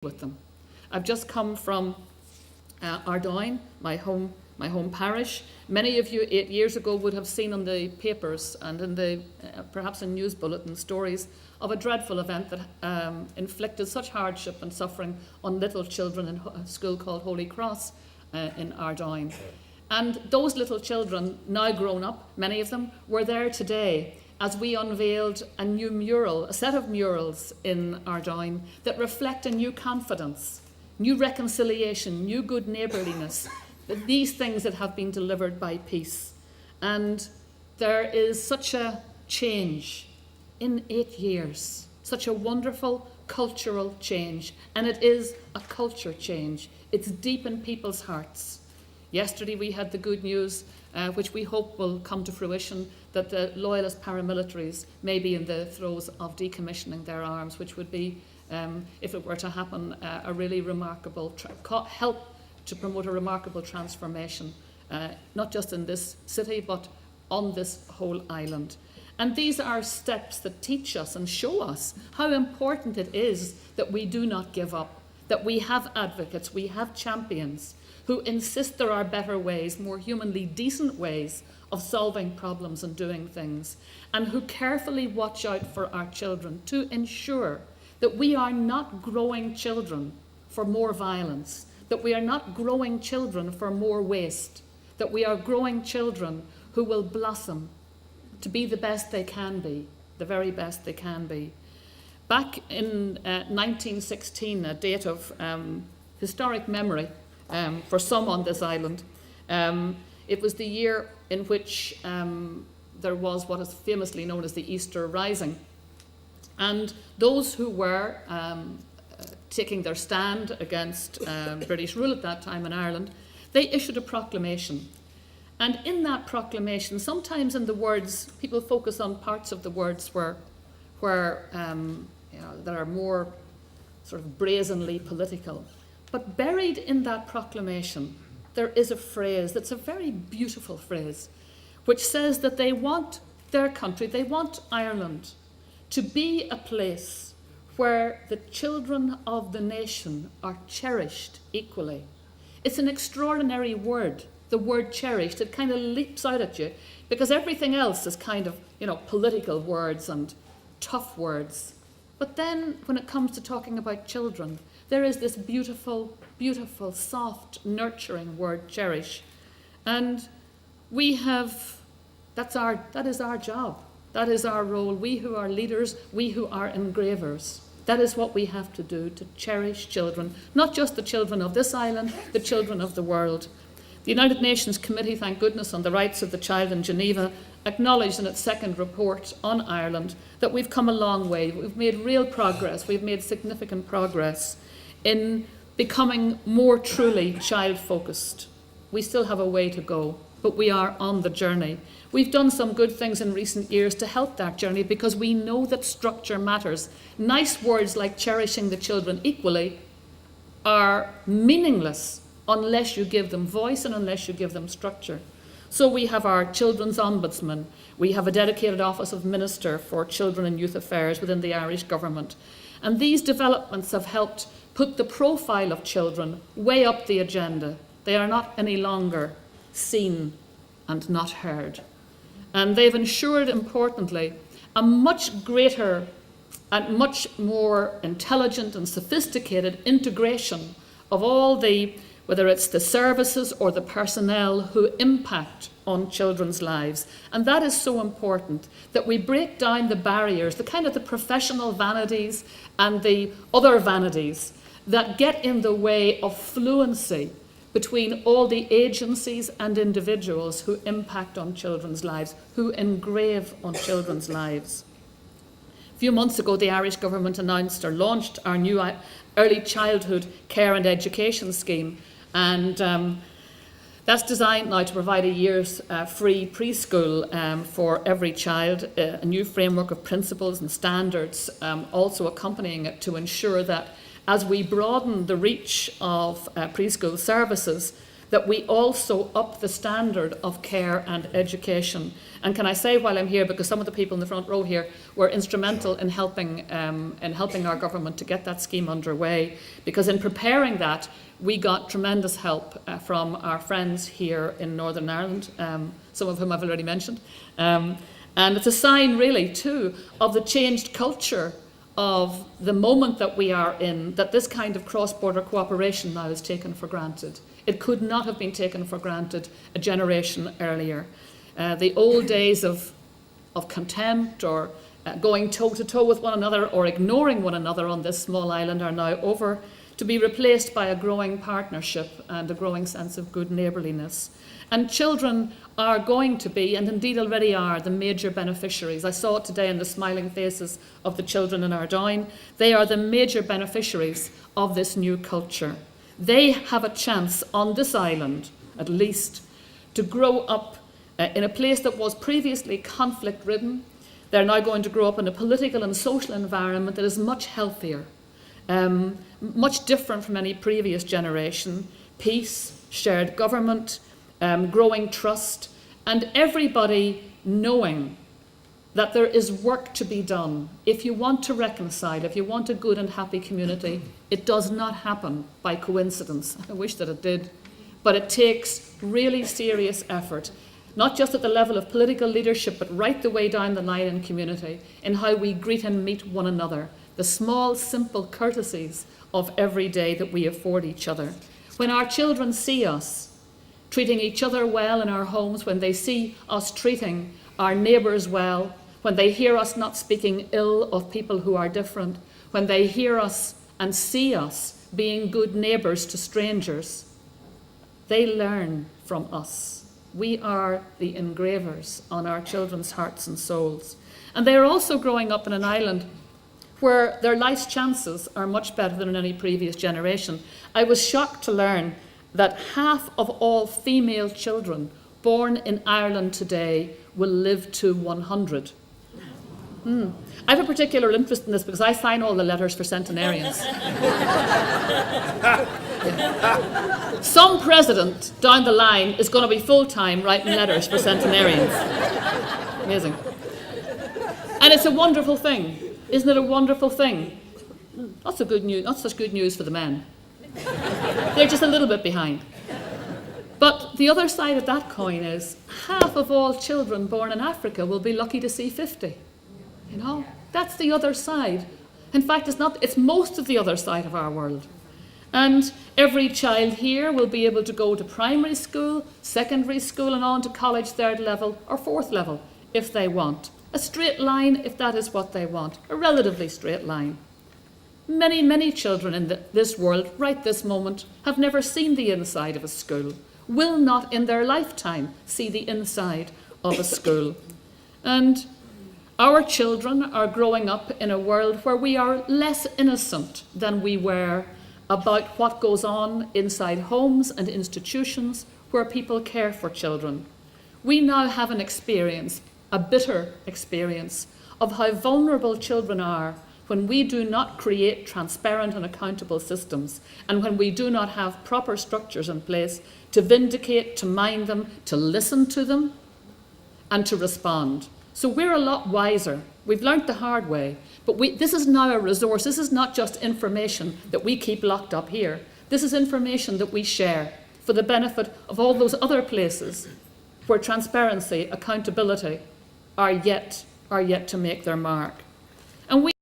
with them. I've just come from Ardoyne, my home parish. Many of you 8 years ago would have seen on the papers and in the perhaps in news bulletin stories of a dreadful event that inflicted such hardship and suffering on little children in a school called Holy Cross in Ardoyne. And those little children, now grown up, many of them, were there today as we unveiled a new mural, a set of murals in Ardoyne that reflect a new confidence, new reconciliation, new good neighbourliness, these things that have been delivered by peace. And there is such a change in 8 years, such a wonderful cultural change, and it is a culture change. It's deep in people's hearts. Yesterday we had the good news, which we hope will come to fruition, that the loyalist paramilitaries may be in the throes of decommissioning their arms, which would be, if it were to happen, a really remarkable help to promote a remarkable transformation, not just in this city, but on this whole island. And these are steps that teach us and show us how important it is that we do not give up, that we have advocates, we have champions who insist there are better ways, more humanly decent ways of solving problems and doing things, and who carefully watch out for our children to ensure that we are not growing children for more violence, that we are not growing children for more waste, that we are growing children who will blossom to be the best they can be, the very best they can be. Back in 1916, a date of historic memory for some on this island, it was the year in which there was what is famously known as the Easter Rising. And those who were taking their stand against British rule at that time in Ireland, they issued a proclamation. And in that proclamation, sometimes in the words, people focus on parts of the words where that are more sort of brazenly political. But buried in that proclamation, there is a phrase that's a very beautiful phrase, which says that they want their country, they want Ireland to be a place where the children of the nation are cherished equally. It's an extraordinary word, the word cherished. It kind of leaps out at you because everything else is kind of, political words and tough words. But then when it comes to talking about children, there is this beautiful, beautiful, soft, nurturing word, cherish. And that is our job. That is our role. We who are leaders, we who are engravers. That is what we have to do, to cherish children, not just the children of this island, the children of the world. The United Nations Committee, thank goodness, on the Rights of the Child in Geneva acknowledged in its second report on Ireland that we've come a long way. We've made real progress. We've made significant progress in becoming more truly child-focused. We still have a way to go, but we are on the journey. We've done some good things in recent years to help that journey because we know that structure matters. Nice words like cherishing the children equally are meaningless unless you give them voice and unless you give them structure. So we have our Children's Ombudsman. We have a dedicated Office of Minister for Children and Youth Affairs within the Irish Government. And these developments have helped put the profile of children way up the agenda. They are not any longer seen and not heard. And they've ensured, importantly, a much greater and much more intelligent and sophisticated integration of all the, whether it's the services or the personnel who impact on children's lives. And that is so important, that we break down the barriers, the professional vanities and the other vanities that get in the way of fluency between all the agencies and individuals who impact on children's lives, who engrave on children's lives. A few months ago, the Irish Government announced or launched our new early childhood care and education scheme, and that's designed now to provide a year's free preschool for every child, a new framework of principles and standards also accompanying it to ensure that as we broaden the reach of preschool services, that we also up the standard of care and education. And can I say while I'm here, because some of the people in the front row here were instrumental in helping our government to get that scheme underway, because in preparing that, we got tremendous help from our friends here in Northern Ireland, some of whom I've already mentioned. And it's a sign, really, too, of the changed culture of the moment that we are in, that this kind of cross-border cooperation now is taken for granted. It could not have been taken for granted a generation earlier. The old days of contempt or going toe-to-toe with one another or ignoring one another on this small island are now over, to be replaced by a growing partnership and a growing sense of good neighbourliness. And children are going to be, and indeed already are, the major beneficiaries. I saw it today in the smiling faces of the children in Ardoyne. They are the major beneficiaries of this new culture. They have a chance on this island, at least, to grow up in a place that was previously conflict-ridden. They're now going to grow up in a political and social environment that is much healthier, much different from any previous generation. Peace, shared government, growing trust, and everybody knowing that there is work to be done. If you want to reconcile, if you want a good and happy community, it does not happen by coincidence. I wish that it did. But it takes really serious effort, not just at the level of political leadership, but right the way down the line in community, in how we greet and meet one another, the small, simple courtesies of every day that we afford each other. When our children see us treating each other well in our homes, when they see us treating our neighbours well, when they hear us not speaking ill of people who are different, when they hear us and see us being good neighbours to strangers, they learn from us. We are the engravers on our children's hearts and souls. And they are also growing up in an island where their life's chances are much better than in any previous generation. I was shocked to learn that half of all female children born in Ireland today will live to 100. I have a particular interest in this because I sign all the letters for centenarians. Yeah. Some president down the line is going to be full-time writing letters for centenarians. Amazing. And it's a wonderful thing. Isn't it a wonderful thing? Not such good news for the men. They're just a little bit behind. But the other side of that coin is half of all children born in Africa will be lucky to see 50. You know, that's the other side. In fact, it's most of the other side of our world. And every child here will be able to go to primary school, secondary school, and on to college 3rd level or 4th level if they want. A straight line if that is what they want, a relatively straight line. Many, many children in this world, right this moment, have never seen the inside of a school, will not in their lifetime see the inside of a school. And our children are growing up in a world where we are less innocent than we were about what goes on inside homes and institutions where people care for children. We now have an experience, a bitter experience, of how vulnerable children are when we do not create transparent and accountable systems, and when we do not have proper structures in place to vindicate, to mind them, to listen to them, and to respond. So we're a lot wiser. We've learnt the hard way, but this is now a resource. This is not just information that we keep locked up here. This is information that we share for the benefit of all those other places where transparency, accountability are yet to make their mark. And we